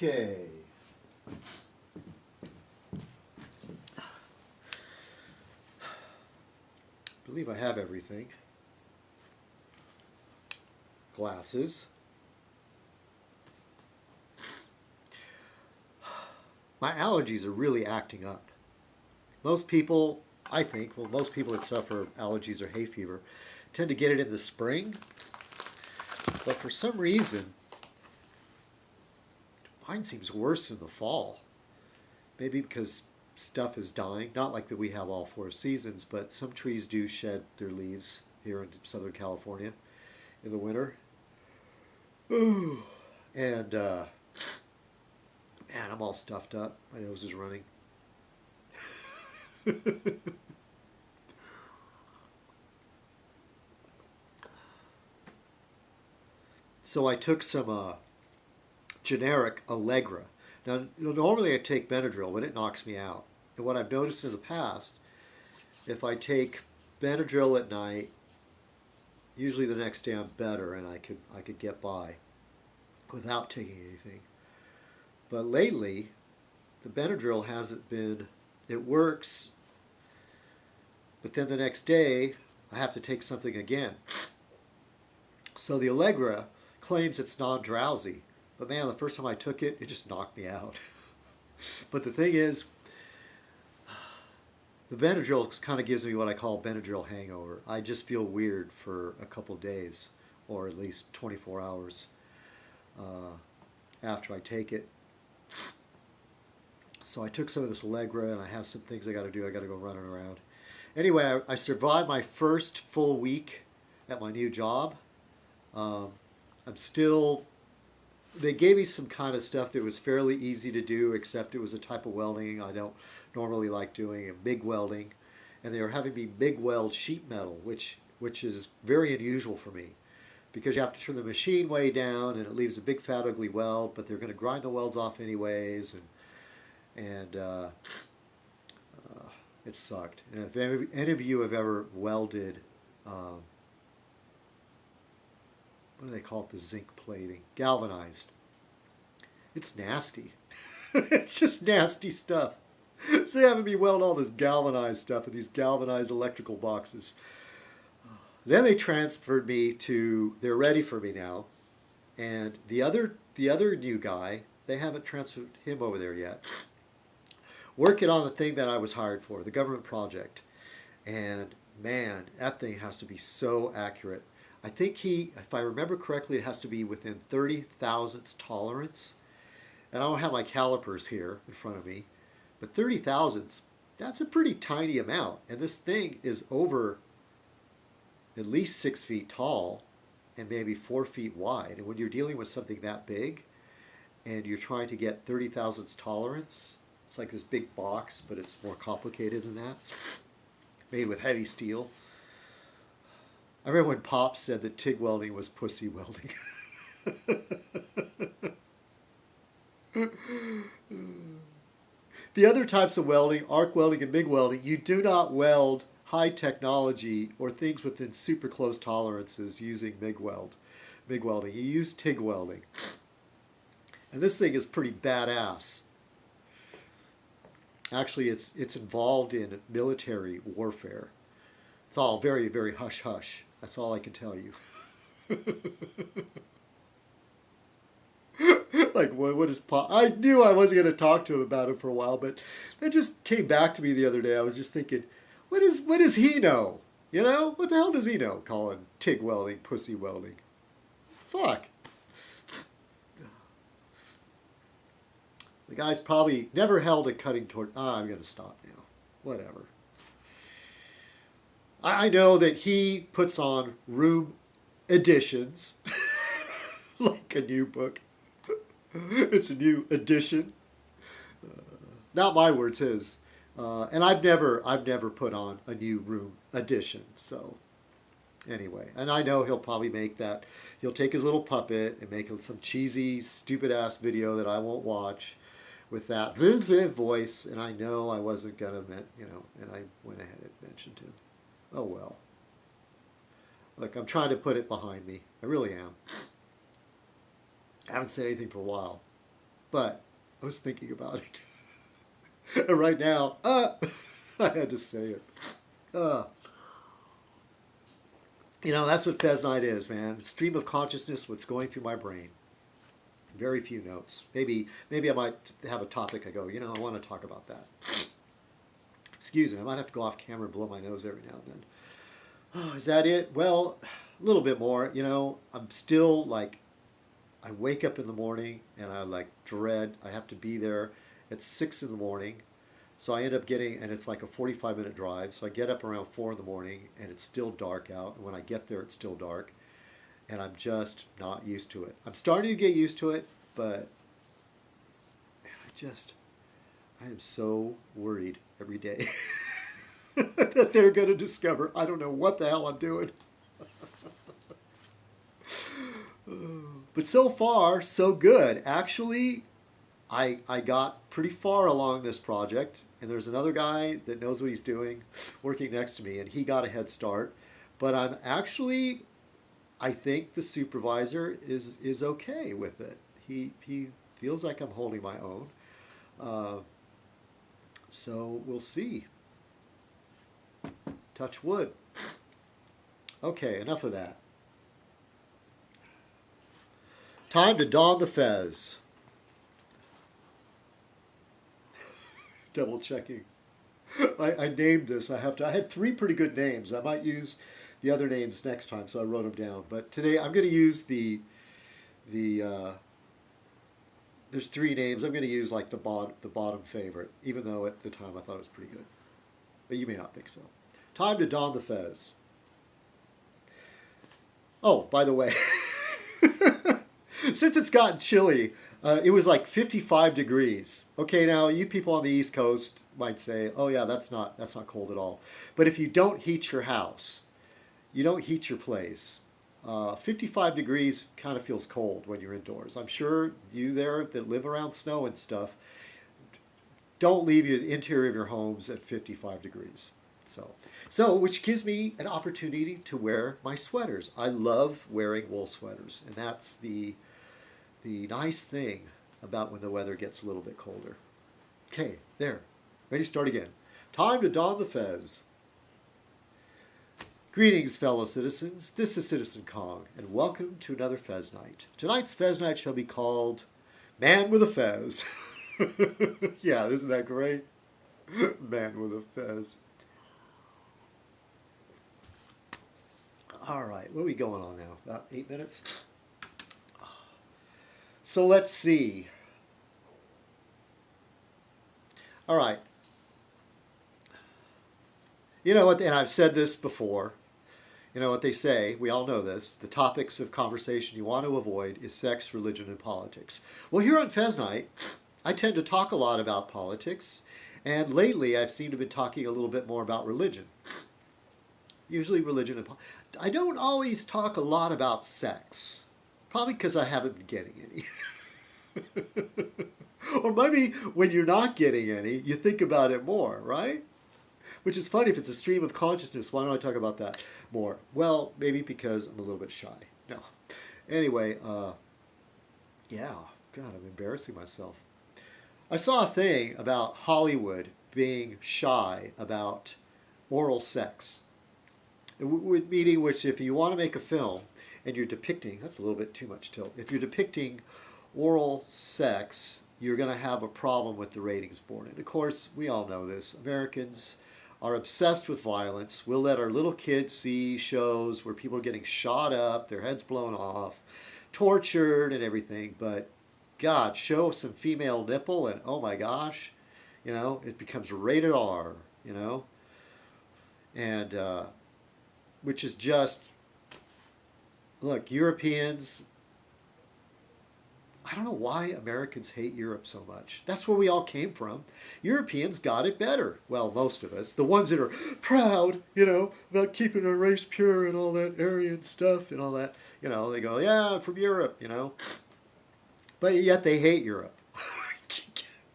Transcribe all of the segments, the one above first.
Okay. I believe I have everything. Glasses. My allergies are really acting up. Most people, I think, well, most people that suffer allergies or hay fever tend to get it in the spring. But for some reason, mine seems worse in the fall. Maybe because stuff is dying. Not like that we have all four seasons, but some trees do shed their leaves here in Southern California in the winter. Ooh. And, man, I'm all stuffed up. My nose is running. So I took some generic Allegra. Now, normally I take Benadryl, but it knocks me out. And what I've noticed in the past, if I take Benadryl at night, usually the next day I'm better and I could get by without taking anything. But lately, the Benadryl hasn't been, it works, but then the next day I have to take something again. So the Allegra claims it's non-drowsy, but man, the first time I took it, it just knocked me out. But the thing is, the Benadryl kind of gives me what I call Benadryl hangover. I just feel weird for a couple of days, or at least 24 hours after I take it. So I took some of this Allegra, and I have some things I got to do. I got to go running around. Anyway, I survived my first full week at my new job. I'm still, they gave me some kind of stuff that was fairly easy to do, except it was a type of welding I don't normally like doing, MIG welding. And they were having me MIG weld sheet metal, which is very unusual for me, because you have to turn the machine way down and it leaves a big fat ugly weld, but they're going to grind the welds off anyways, and it sucked. And if any of you have ever welded, what do they call it, the zinc plating, galvanized, it's nasty. It's just nasty stuff. So they having me weld all this galvanized stuff in these galvanized electrical boxes. Then they transferred me to, they're ready for me now, and the other new guy, they haven't transferred him over there yet, working on the thing that I was hired for, the government project. And man, that thing has to be so accurate. I think if I remember correctly, it has to be within 30 thousandths tolerance. And I don't have my calipers here in front of me, but 30 thousandths, that's a pretty tiny amount. And this thing is over at least 6 feet tall and maybe 4 feet wide. And when you're dealing with something that big and you're trying to get 30 thousandths tolerance, it's like this big box, but it's more complicated than that, made with heavy steel. I remember when Pop said that TIG welding was pussy welding. The other types of welding, arc welding and MIG welding, you do not weld high technology or things within super close tolerances using MIG welding. You use TIG welding. And this thing is pretty badass. Actually, it's involved in military warfare. It's all very, very hush-hush. That's all I can tell you. Like, what is Pop? I knew I wasn't going to talk to him about it for a while, but that just came back to me the other day. I was just thinking, what does he know? You know? What the hell does he know? Calling TIG welding pussy welding. Fuck. The guy's probably never held a cutting torch. I'm going to stop now. Whatever. I know that he puts on room editions, like a new book. It's a new edition. Not my words, his. And I've never put on a new room edition. So anyway, and I know he'll probably make that. He'll take his little puppet and make some cheesy, stupid ass video that I won't watch with that voice. And I know I wasn't gonna, and I went ahead and mentioned him. Oh well. Look, I'm trying to put it behind me. I really am. I haven't said anything for a while. But I was thinking about it. And right now, I had to say it. Uh, that's what Fez Night is, man. Stream of consciousness, what's going through my brain. Very few notes. Maybe I might have a topic I go, I want to talk about that. Excuse me, I might have to go off camera and blow my nose every now and then. Oh, is that it? Well, a little bit more. I'm still like, I wake up in the morning and I like dread, I have to be there at 6 in the morning. So I end up getting, and it's like a 45-minute drive. So I get up around 4 in the morning and it's still dark out. And when I get there, it's still dark. And I'm just not used to it. I'm starting to get used to it, but I am so worried every day that they're going to discover I don't know what the hell I'm doing. But so far, so good. Actually, I got pretty far along this project, and there's another guy that knows what he's doing working next to me, and he got a head start. But I think the supervisor is okay with it. He feels like I'm holding my own. So we'll see. Touch wood. Okay, enough of that. Time to don the fez. Double checking. I named this. I had 3 pretty good names. I might use the other names next time, so I wrote them down. But today I'm going to use there's 3 names. I'm going to use like the bottom favorite, even though at the time I thought it was pretty good. But you may not think so. Time to don the fez. Oh, by the way, since it's gotten chilly, it was like 55 degrees. Okay, now you people on the East Coast might say, "Oh yeah, that's not cold at all." But if you don't heat your house, you don't heat your place, 55 degrees kind of feels cold when you're indoors. I'm sure you there that live around snow and stuff, don't leave the interior of your homes at 55 degrees. So which gives me an opportunity to wear my sweaters. I love wearing wool sweaters, and that's the nice thing about when the weather gets a little bit colder. Okay, there. Ready to start again. Time to don the fez. Greetings, fellow citizens. This is Citizen Kong, and welcome to another Fez Night. Tonight's Fez Night shall be called Man with a Fez. Yeah, isn't that great? Man with a Fez. All right, what are we going on now? About 8 minutes? So let's see. All right. You know what, and I've said this before. You know what they say, we all know this, the topics of conversation you want to avoid is sex, religion, and politics. Well, here on Fez Night, I tend to talk a lot about politics, and lately I've seemed to be talking a little bit more about religion. Usually religion and politics. I don't always talk a lot about sex, probably because I haven't been getting any. Or maybe when you're not getting any, you think about it more, right? Which is funny, if it's a stream of consciousness, why don't I talk about that more? Well, maybe because I'm a little bit shy. No. Anyway, yeah, God, I'm embarrassing myself. I saw a thing about Hollywood being shy about oral sex. Meaning which if you want to make a film and you're depicting, that's a little bit too much tilt, if you're depicting oral sex, you're going to have a problem with the ratings board. And of course, we all know this. Americans are obsessed with violence. We'll let our little kids see shows where people are getting shot up, their heads blown off, tortured and everything. But God, show some female nipple and oh my gosh, it becomes rated R, and which is just, look, Europeans, I don't know why Americans hate Europe so much. That's where we all came from. Europeans got it better. Well, most of us. The ones that are proud, about keeping our race pure and all that Aryan stuff and all that. They go, yeah, I'm from Europe, But yet they hate Europe.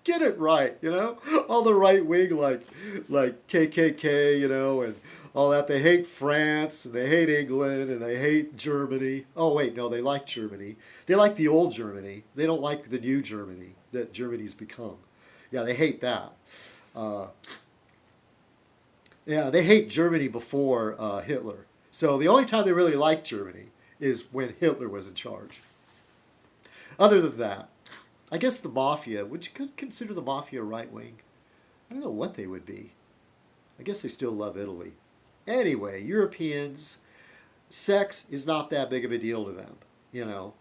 Get it right, All the right wing like KKK, and all that. They hate France, and they hate England, and they hate Germany. Oh, wait, no, they like Germany. They like the old Germany. They don't like the new Germany that Germany's become. Yeah, they hate that. Uh, yeah, they hate Germany before Hitler. So the only time they really liked Germany is when Hitler was in charge. Other than that, I guess the mafia, would you consider the mafia right wing? I don't know what they would be. I guess they still love Italy. Anyway, Europeans, sex is not that big of a deal to them, you know.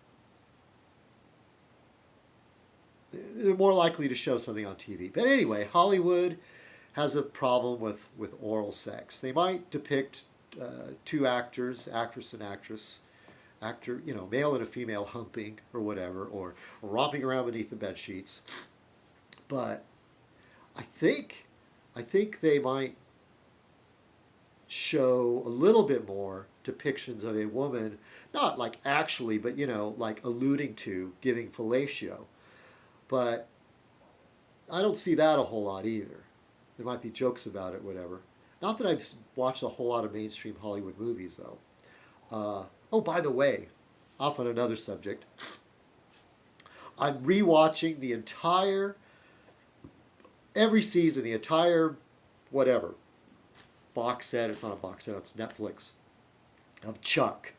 They're more likely to show something on TV. But anyway, Hollywood has a problem with oral sex. They might depict two actors, actress and actor, you know, male and a female humping or whatever, or romping around beneath the bed sheets. But I think they might show a little bit more depictions of a woman, not like actually, but you know, like alluding to giving fellatio. But I don't see that a whole lot either. There might be jokes about it, whatever. Not that I've watched a whole lot of mainstream Hollywood movies, though. Oh, by the way, off on another subject, I'm rewatching every season, the entire whatever box set. It's not a box set, it's Netflix, of Chuck.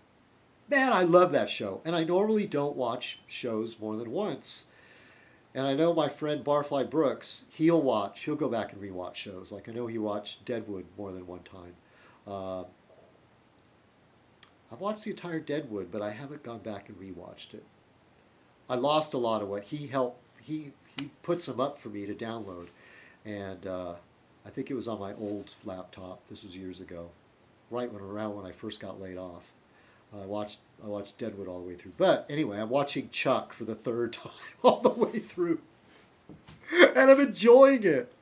Man, I love that show. And I normally don't watch shows more than once. And I know my friend Barfly Brooks, he'll go back and rewatch shows. Like I know he watched Deadwood more than one time. I've watched the entire Deadwood, but I haven't gone back and rewatched it. I lost a lot of what he put some up for me to download. And I think it was on my old laptop. This was years ago, around when I first got laid off. I watched Deadwood all the way through. But anyway, I'm watching Chuck for the third time all the way through. And I'm enjoying it.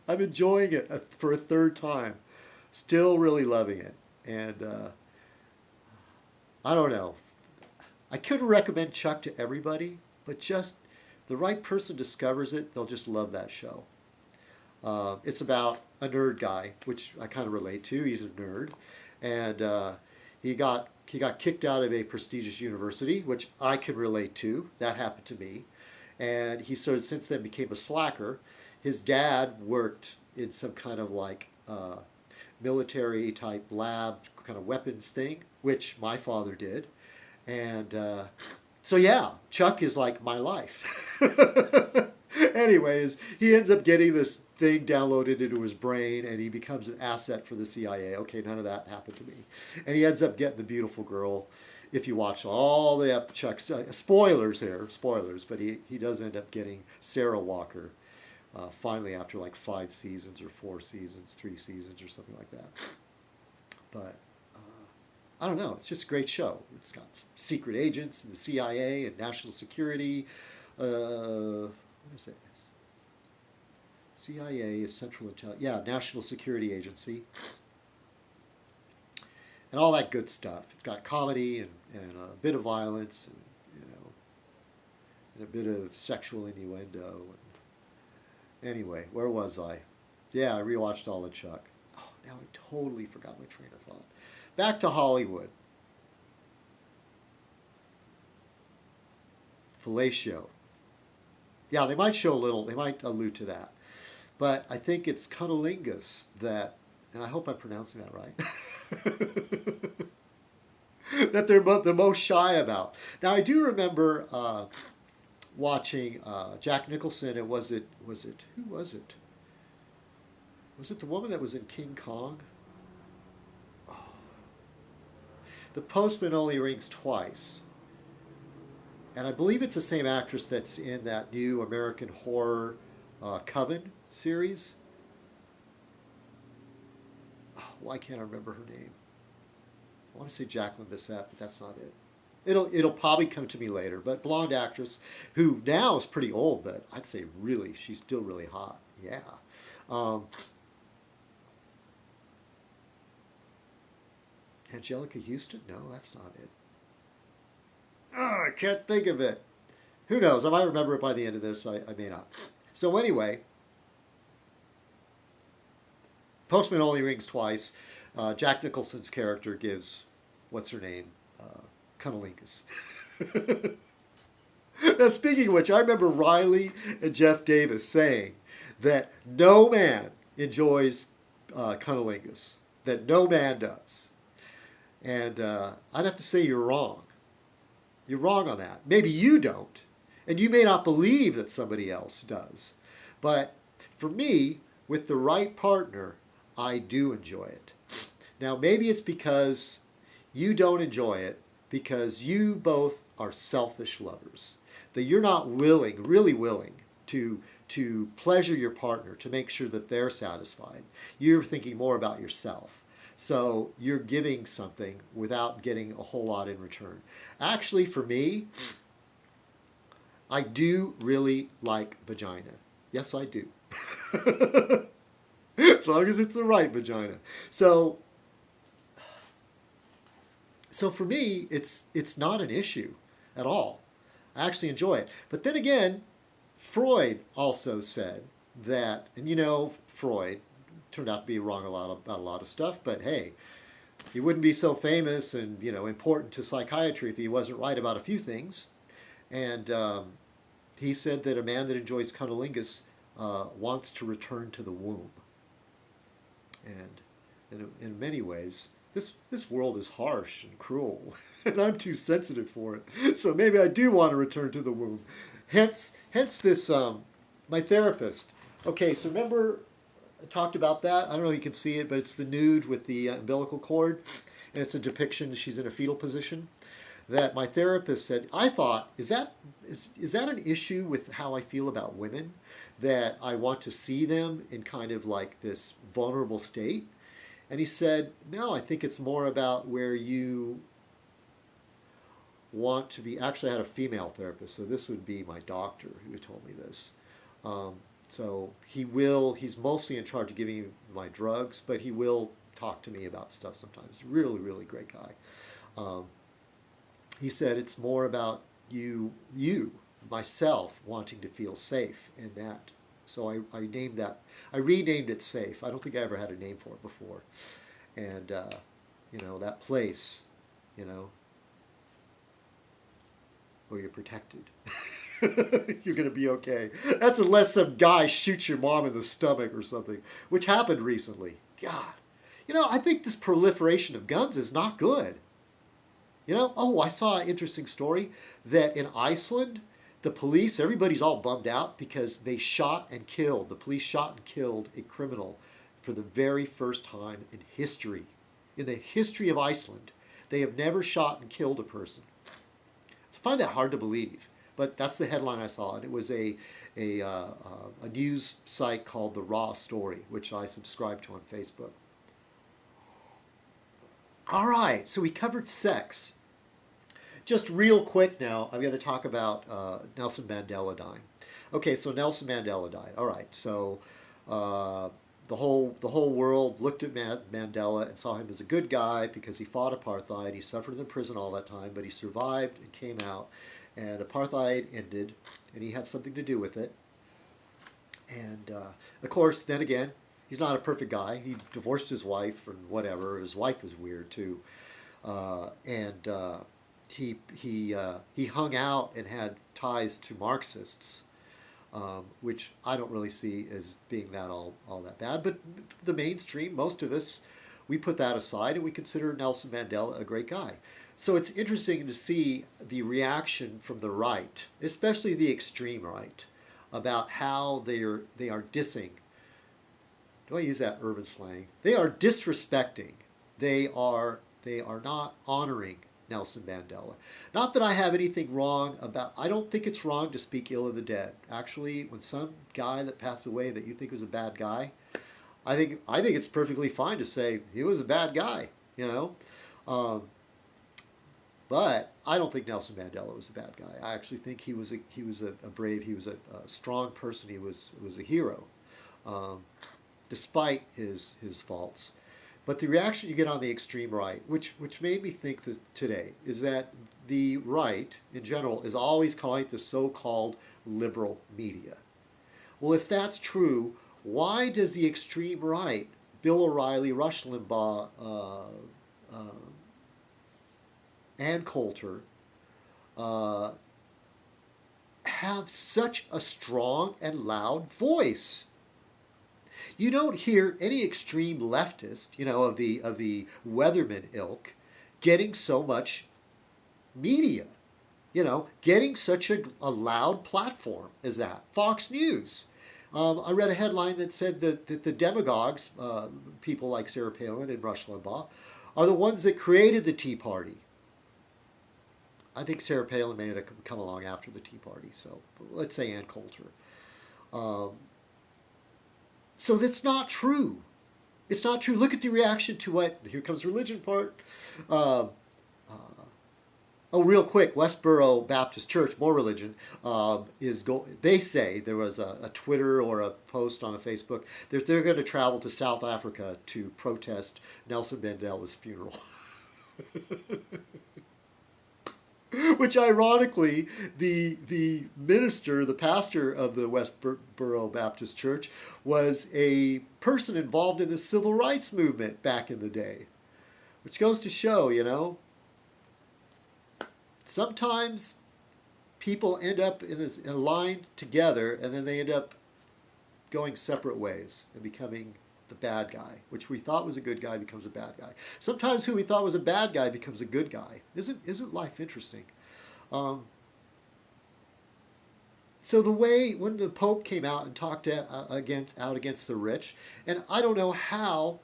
For a third time. Still really loving it. And I don't know. I couldn't recommend Chuck to everybody, but just the right person discovers it, they'll just love that show. It's about a nerd guy, which I kind of relate to. He's a nerd. And he got kicked out of a prestigious university, which I can relate to. That happened to me. And he sort of since then became a slacker. His dad worked in some kind of like military type lab kind of weapons thing, which my father did. And so yeah, Chuck is like my life. Anyways, he ends up getting this thing downloaded into his brain and he becomes an asset for the CIA. Okay, none of that happened to me. And he ends up getting the beautiful girl. If you watch all the Chuck's, spoilers here, but he does end up getting Sarah Walker finally after like 5 seasons or 4 seasons, 3 seasons or something like that. But I don't know, it's just a great show. It's got secret agents and the CIA and national security. What is it? CIA is Central Intelligence. Yeah, National Security Agency. And all that good stuff. It's got comedy and a bit of violence and, you know, and a bit of sexual innuendo. Anyway, where was I? Yeah, I rewatched all of Chuck. Oh, now I totally forgot my train of thought. Back to Hollywood. Fellatio. Yeah, they might show a little, they might allude to that. But I think it's cunnilingus that, and I hope I'm pronouncing that right, that they're the most shy about. Now, I do remember watching Jack Nicholson, and who was it? Was it the woman that was in King Kong? Oh. The Postman Only Rings Twice. And I believe it's the same actress that's in that new American horror Coven series. Oh, why can't I remember her name? I want to say Jacqueline Bisset, but that's not it. It'll probably come to me later. But blonde actress who now is pretty old, but I'd say really, she's still really hot. Yeah. Angelica Houston? No, that's not it. Oh, I can't think of it. Who knows? I might remember it by the end of this. I may not. So anyway, Postman Only Rings Twice. Jack Nicholson's character gives, what's her name, cunnilingus. Now, speaking of which, I remember Riley and Jeff Davis saying that no man enjoys cunnilingus, that no man does. And I'd have to say you're wrong. You're wrong on that. Maybe you don't, and you may not believe that somebody else does. But for me, with the right partner, I do enjoy it. Now, maybe it's because you don't enjoy it because you both are selfish lovers. That you're not willing, really willing, to pleasure your partner, to make sure that they're satisfied. You're thinking more about yourself. So you're giving something without getting a whole lot in return. Actually, for me, I do really like vagina. Yes, I do. As long as it's the right vagina. So for me, it's not an issue at all. I actually enjoy it. But then again, Freud also said that, and you know, Freud turned out to be wrong about a lot of stuff, but hey, he wouldn't be so famous and, you know, important to psychiatry if he wasn't right about a few things. And he said that a man that enjoys cunnilingus wants to return to the womb. And in many ways, this world is harsh and cruel, and I'm too sensitive for it. So maybe I do want to return to the womb. Hence this, my therapist. Okay, so remember I talked about that? I don't know if you can see it, but it's the nude with the umbilical cord, and it's a depiction, she's in a fetal position. That my therapist said, I thought, is that an issue with how I feel about women? That I want to see them in kind of like this vulnerable state? And he said, no, I think it's more about where you want to be. Actually, I had a female therapist, so this would be my doctor who told me this. So he's mostly in charge of giving me my drugs, but he will talk to me about stuff sometimes. Really, really great guy. He said it's more about you, myself, wanting to feel safe in that. So I named that. I renamed it Safe. I don't think I ever had a name for it before. And, you know, that place, you know, where you're protected. You're going to be okay. That's unless some guy shoots your mom in the stomach or something, which happened recently. God. You know, I think this proliferation of guns is not good. You know, oh, I saw an interesting story that in Iceland, the police, everybody's all bummed out because the police shot and killed a criminal for the very first time in history. In the history of Iceland, they have never shot and killed a person. So I find that hard to believe, but that's the headline I saw, and it was a news site called The Raw Story, which I subscribe to on Facebook. All right, so we covered sex. Just real quick now, I'm going to talk about Nelson Mandela dying. Okay, so Nelson Mandela died. All right, so the whole world looked at Mandela and saw him as a good guy because he fought apartheid. He suffered in prison all that time, but he survived and came out, and apartheid ended, and he had something to do with it. And of course, then again, he's not a perfect guy. He divorced his wife and whatever. His wife was weird too, he hung out and had ties to Marxists, which I don't really see as being that all that bad. But the mainstream, most of us, we put that aside and we consider Nelson Mandela a great guy. So it's interesting to see the reaction from the right, especially the extreme right, about how they are dissing. Do I use that urban slang? They are disrespecting. They are not honoring Nelson Mandela. Not that I have anything wrong about, I don't think it's wrong to speak ill of the dead. Actually, when some guy that passed away that you think was a bad guy, I think it's perfectly fine to say he was a bad guy, you know. But I don't think Nelson Mandela was a bad guy. I actually think he was a brave, he was a strong person. He was a hero, despite his faults. But the reaction you get on the extreme right, which made me think that today, is that the right, in general, is always calling it the so-called liberal media. Well, if that's true, why does the extreme right Bill O'Reilly, Rush Limbaugh, Ann Coulter uh, have such a strong and loud voice. You don't hear any extreme leftist, of the Weatherman ilk, getting so much media, getting such a loud platform as that. Fox News. I read a headline that said that the demagogues, people like Sarah Palin and Rush Limbaugh, are the ones that created the Tea Party. I think Sarah Palin may have come along after the Tea Party, so let's say Ann Coulter. So that's not true. It's not true. Look at the reaction to what, here comes religion part. Real quick, Westboro Baptist Church, more religion, they say, there was a Twitter or a post on a Facebook, they're going to travel to South Africa to protest Nelson Mandela's funeral. Which ironically, the minister, the pastor of the Westboro Baptist Church, was a person involved in the civil rights movement back in the day. Which goes to show, sometimes people end up in a line together and then they end up going separate ways and becoming the bad guy, which we thought was a good guy becomes a bad guy. Sometimes who we thought was a bad guy becomes a good guy. Isn't life interesting? So the way when the Pope came out and talked out against the rich, and I don't know how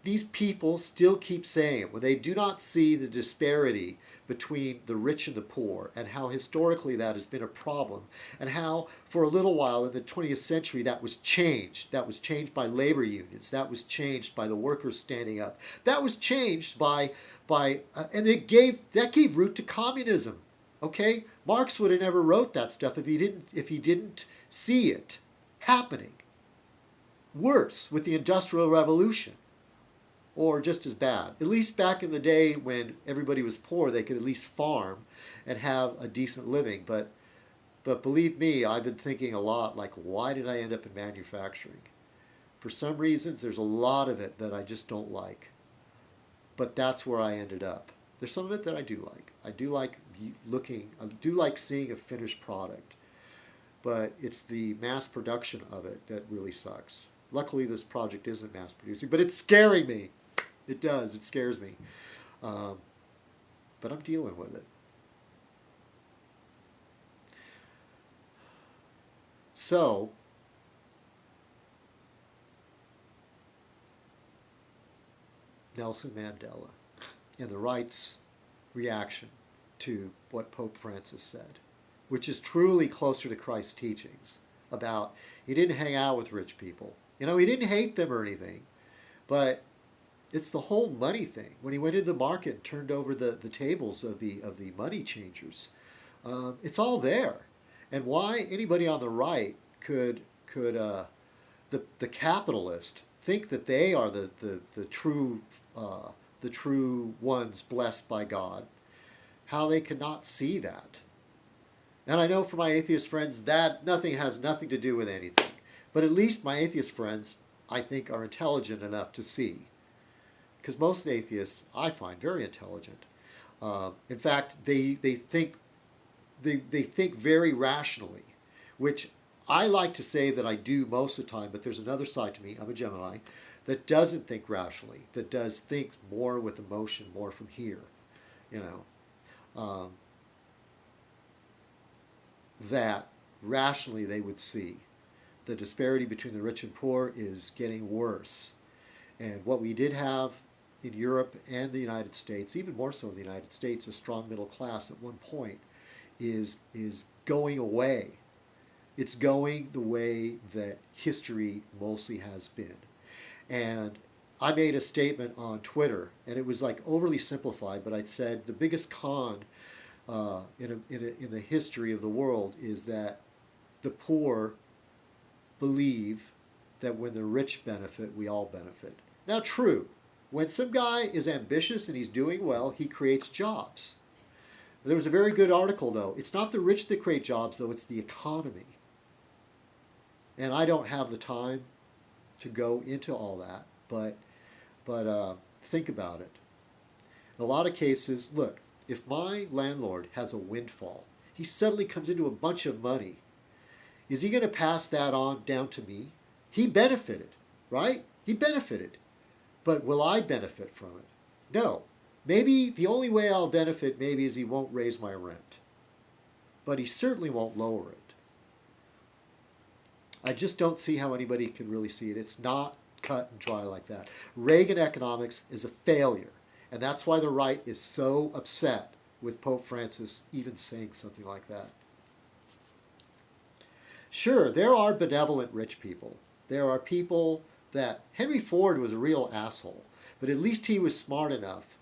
these people still keep saying when they do not see the disparity between the rich and the poor, and how historically that has been a problem, and how for a little while in the 20th century that was changed. That was changed by labor unions. That was changed by the workers standing up. That was changed and that gave root to communism. Okay, Marx would have never wrote that stuff if he didn't see it happening. Worse with the Industrial Revolution. Or just as bad. At least back in the day when everybody was poor, they could at least farm and have a decent living. But believe me, I've been thinking a lot, like, why did I end up in manufacturing? For some reasons, there's a lot of it that I just don't like. But that's where I ended up. There's some of it that I do like. I do like seeing a finished product. But it's the mass production of it that really sucks. Luckily, this project isn't mass producing, but it's scaring me. It does. It scares me. But I'm dealing with it. So, Nelson Mandela and the right's reaction to what Pope Francis said, which is truly closer to Christ's teachings about he didn't hang out with rich people. He didn't hate them or anything, but it's the whole money thing. When he went into the market and turned over the tables of the money changers, it's all there. And why anybody on the right could the capitalist think that they are the true ones blessed by God, how they cannot see that. And I know for my atheist friends that has nothing to do with anything. But at least my atheist friends, I think, are intelligent enough to see. Because most atheists, I find, very intelligent. In fact, they think very rationally, which I like to say that I do most of the time, but there's another side to me, I'm a Gemini, that doesn't think rationally, that does think more with emotion, more from here, that rationally they would see. The disparity between the rich and poor is getting worse. And what we did have in Europe and the United States, even more so in the United States, a strong middle class at one point, is going away. It's going the way that history mostly has been. And I made a statement on Twitter, and it was like overly simplified, but I said the biggest con in the history of the world is that the poor believe that when the rich benefit, we all benefit. Now, true, when some guy is ambitious and he's doing well, he creates jobs. There was a very good article, though. It's not the rich that create jobs, though, it's the economy. And I don't have the time to go into all that. But think about it. In a lot of cases, look, if my landlord has a windfall, he suddenly comes into a bunch of money. Is he going to pass that on down to me? He benefited, right? He benefited. But will I benefit from it? No. Maybe the only way I'll benefit maybe is he won't raise my rent. But he certainly won't lower it. I just don't see how anybody can really see it. It's not cut and dry like that. Reagan economics is a failure. And that's why the right is so upset with Pope Francis even saying something like that. Sure, there are benevolent rich people. There are people that... Henry Ford was a real asshole, but at least he was smart enough.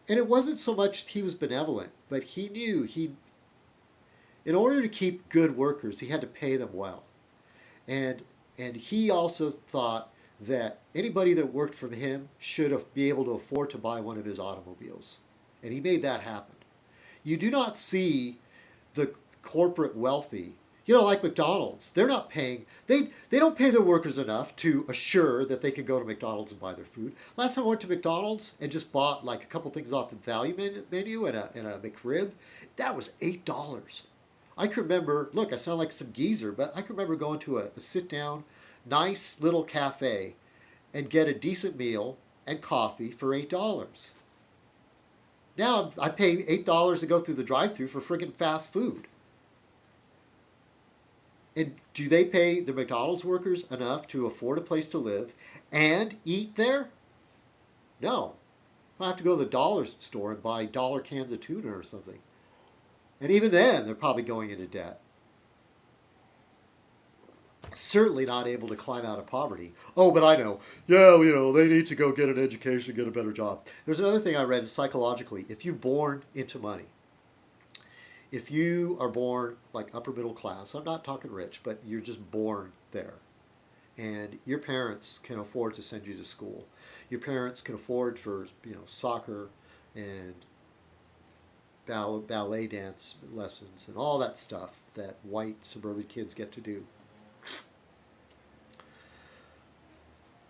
And it wasn't so much he was benevolent, but he knew in order to keep good workers, he had to pay them well. And he also thought that anybody that worked for him should be able to afford to buy one of his automobiles. And he made that happen. You do not see the corporate wealthy, like McDonald's. They're not paying, they don't pay their workers enough to assure that they can go to McDonald's and buy their food. Last time I went to McDonald's and just bought like a couple things off the value menu and a McRib, that was $8. I can remember, look, I sound like some geezer, but I can remember going to a sit-down, nice little cafe and get a decent meal and coffee for $8. Now I pay $8 to go through the drive-thru for friggin' fast food. And do they pay the McDonald's workers enough to afford a place to live and eat there? No. I have to go to the dollar store and buy dollar cans of tuna or something. And even then, they're probably going into debt. Certainly not able to climb out of poverty. Oh, but I know. Yeah, they need to go get an education, get a better job. There's another thing I read psychologically. If you're born into money, if you are born like upper middle class, I'm not talking rich, but you're just born there, and your parents can afford to send you to school. Your parents can afford for soccer and ballet dance lessons and all that stuff that white suburban kids get to do.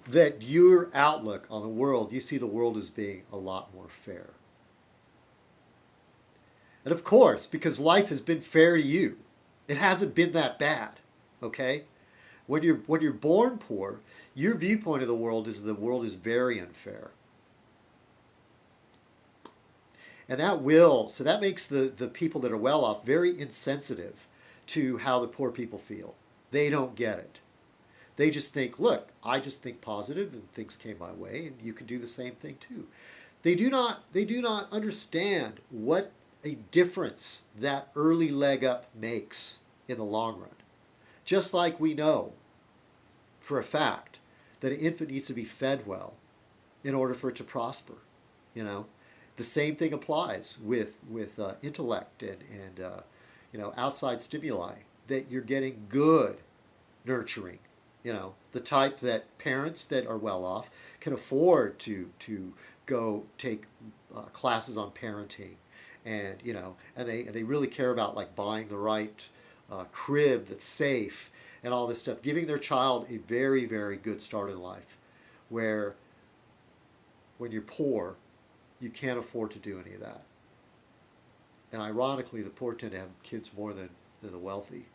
That your outlook on the world, you see the world as being a lot more fair. And of course, because life has been fair to you, it hasn't been that bad, okay? When you're born poor, your viewpoint of the world is very unfair. And that makes the people that are well off very insensitive to how the poor people feel. They don't get it. They just think, look, I just think positive and things came my way and you can do the same thing too. They do not understand what a difference that early leg up makes in the long run. Just like we know for a fact that an infant needs to be fed well in order for it to prosper. The same thing applies with intellect and outside stimuli, that you're getting good nurturing. The type that parents that are well off can afford to go take classes on parenting, and they really care about like buying the right crib that's safe and all this stuff, giving their child a very, very good start in life, where when you're poor, you can't afford to do any of that. And ironically, the poor tend to have kids more than the wealthy.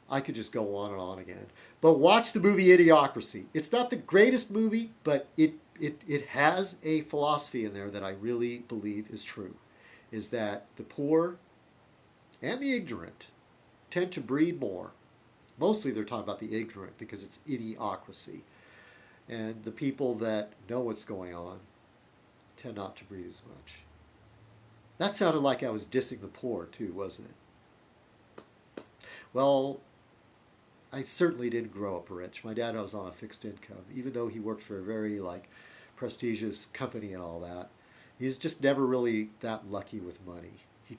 I could just go on and on again. But watch the movie Idiocracy. It's not the greatest movie, but it has a philosophy in there that I really believe is true, is that the poor and the ignorant tend to breed more. Mostly they're talking about the ignorant because it's idiocracy. And the people that know what's going on tend not to breed as much. That sounded like I was dissing the poor too, wasn't it? Well, I certainly didn't grow up rich. My dad was on a fixed income, even though he worked for a very prestigious company and all that. He was just never really that lucky with money. He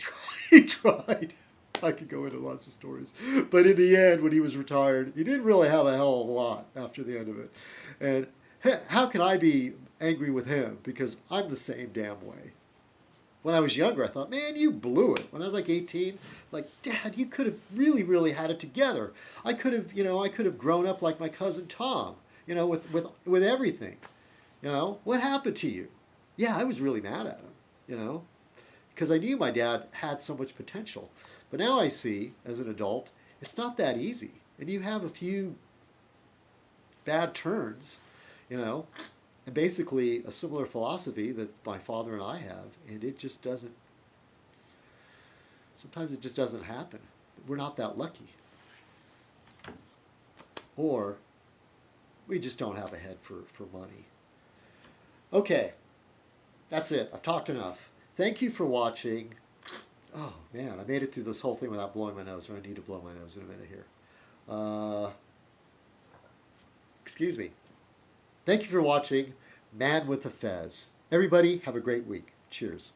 tried. I could go into lots of stories. But in the end, when he was retired, he didn't really have a hell of a lot after the end of it. And how can I be angry with him? Because I'm the same damn way. When I was younger, I thought, man, you blew it. When I was 18, Dad, you could have really, really had it together. I could have grown up like my cousin Tom You know, with everything. You know, what happened to you? Yeah, I was really mad at him, you know, because I knew my dad had so much potential. But now I see, as an adult, it's not that easy. And you have a few bad turns, you know, and basically a similar philosophy that my father and I have, and it just doesn't, sometimes it just doesn't happen. We're not that lucky. Or we just don't have a head for money. Okay, that's it. I've talked enough. Thank you for watching. Oh, man, I made it through this whole thing without blowing my nose. I need to blow my nose in a minute here. Excuse me. Thank you for watching Man with a Fez. Everybody, have a great week. Cheers.